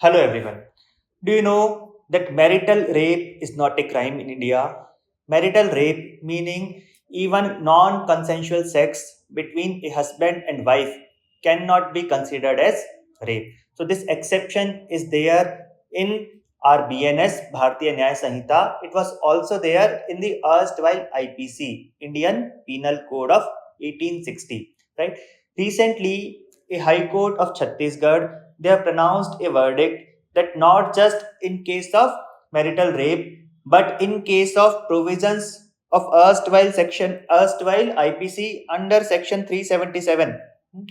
Hello everyone. Do you know that marital rape is not a crime in India? Marital rape meaning even non-consensual sex between a husband and wife cannot be considered as rape. So this exception is there in our BNS Bharatiya Nyaya Sanhita. It was also there in the erstwhile IPC Indian Penal Code of 1860. Right. Recently, a High Court of Chhattisgarh they have pronounced a verdict that not just in case of marital rape, but in case of provisions of erstwhile IPC under section 377,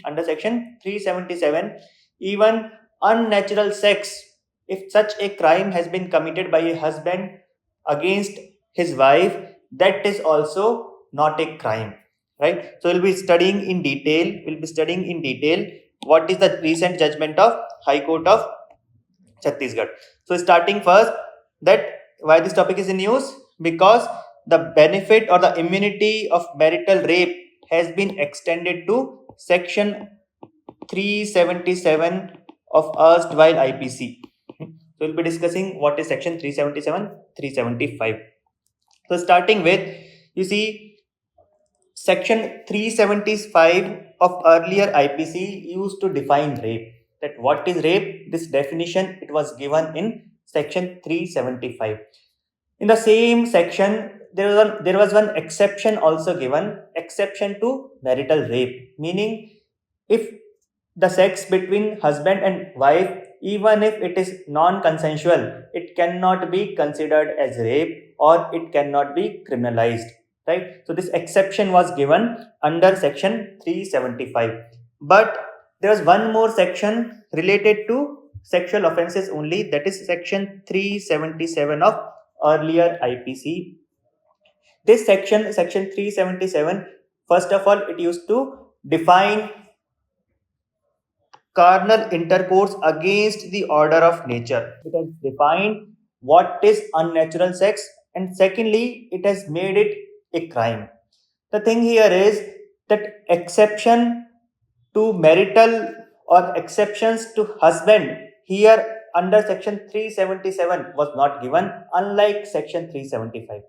under section 377, even unnatural sex, if such a crime has been committed by a husband against his wife, that is also not a crime, right? So we'll be studying in detail what is the recent judgment of High Court of Chhattisgarh. So starting first, that why this topic is in news, because the benefit or the immunity of marital rape has been extended to section 377 of erstwhile IPC. So we'll be discussing what is section 377, 375. So starting with, you see, section 375 of earlier IPC used to define rape. That what is rape? This definition it was given in section 375. In the same section, there was one exception also given, exception to marital rape, meaning if the sex between husband and wife, even if it is non-consensual, it cannot be considered as rape or it cannot be criminalized. Right? So this exception was given under section 375. But there was one more section related to sexual offenses only, that is section 377 of earlier IPC. This section 377, first of all, it used to define carnal intercourse against the order of nature. It has defined what is unnatural sex, and secondly, it has made it a crime. The thing here is that exception to marital or exceptions to husband here under section 377 was not given, unlike section 375.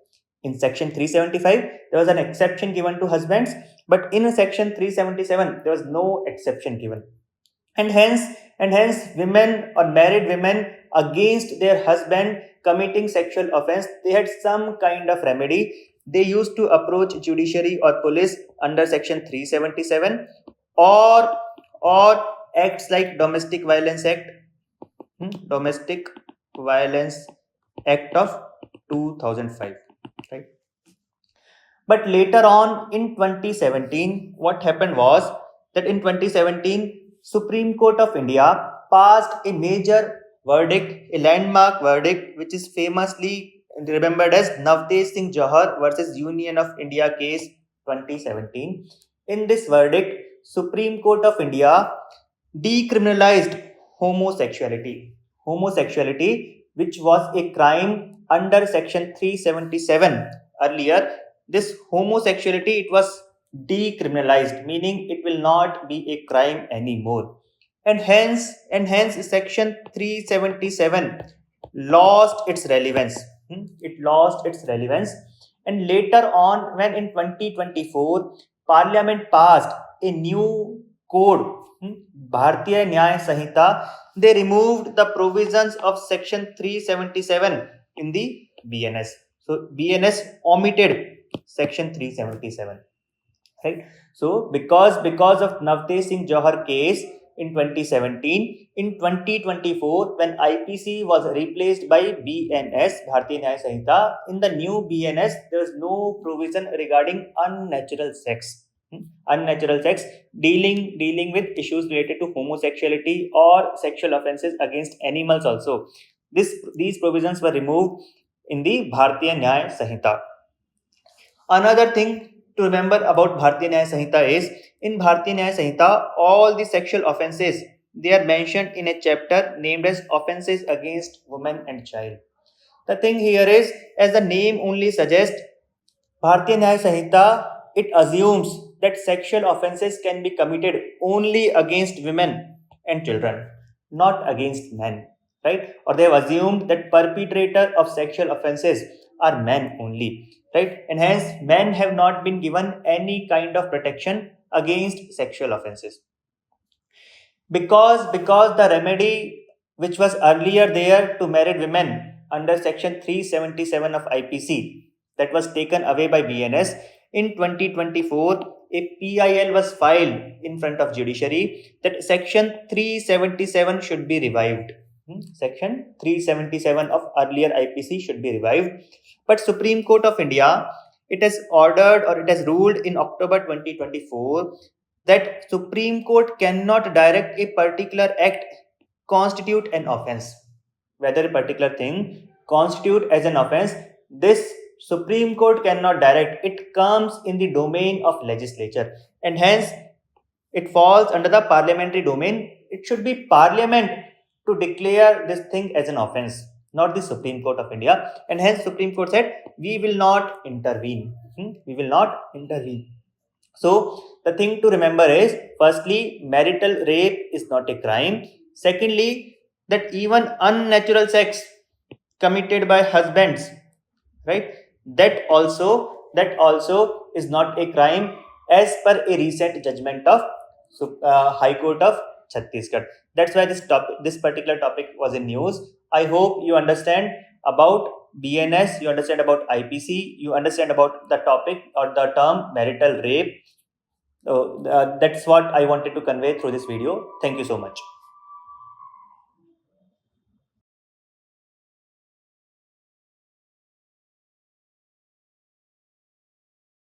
In section 375, there was an exception given to husbands, but in section 377, there was no exception given. And hence women or married women against their husband committing sexual offense, they had some kind of remedy. They used to approach judiciary or police under section 377, or acts like domestic violence act of 2005, right? But later on in 2017, what happened was that in 2017, Supreme Court of India passed a major verdict, a landmark verdict, which is famously remembered as Navtesh Singh Johar versus Union of India case 2017. In this verdict, Supreme Court of India decriminalized homosexuality. Homosexuality, which was a crime under section 377 earlier, this homosexuality it was decriminalized, meaning it will not be a crime anymore. And hence section 377 lost its relevance. It lost its relevance. And later on, when in 2024 Parliament passed a new code, Bharatiya Nyaya Sanhita, they removed the provisions of section 377 in the BNS. So BNS omitted section 377, right? So because of Navtesh Singh Johar case in 2017, in 2024 when IPC was replaced by BNS Bharatiya Nyaya Sanhita, in the new BNS there was no provision regarding unnatural sex. Unnatural sex, dealing with issues related to homosexuality or sexual offenses against animals also. These provisions were removed in the Bharatiya Nyaya Sanhita. Another thing to remember about Bharatiya Nyaya Sanhita is, in Bharatiya Nyaya Sanhita, all the sexual offenses they are mentioned in a chapter named as offenses against woman and child. The thing here is, as the name only suggests, Bharatiya Nyaya Sanhita it assumes that sexual offenses can be committed only against women and children, not against men. right? Or they have assumed that perpetrator of sexual offenses are men only, right? And hence men have not been given any kind of protection against sexual offenses, because the remedy which was earlier there to married women under section 377 of IPC, that was taken away by BNS in 2024. A PIL was filed in front of judiciary that section 377 should be revived. Section 377 of earlier IPC should be revived, but Supreme Court of India, it has ordered, or it has ruled in October 2024, that Supreme Court cannot direct a particular act constitute an offense. Whether a particular thing constitute as an offense, this Supreme Court cannot direct. It comes in the domain of legislature, and hence it falls under the parliamentary domain. It should be Parliament to declare this thing as an offense, not the Supreme Court of India. And hence Supreme Court said we will not intervene. We will not intervene. So the thing to remember is, firstly, marital rape is not a crime. Secondly, that even unnatural sex committed by husbands, right? That also is not a crime as per a recent judgment of High Court of Chhattisgarh. That's why this particular topic was in news. I hope you understand about BNS, you understand about IPC, you understand about the topic or the term marital rape. So that's what I wanted to convey through this video. Thank you so much.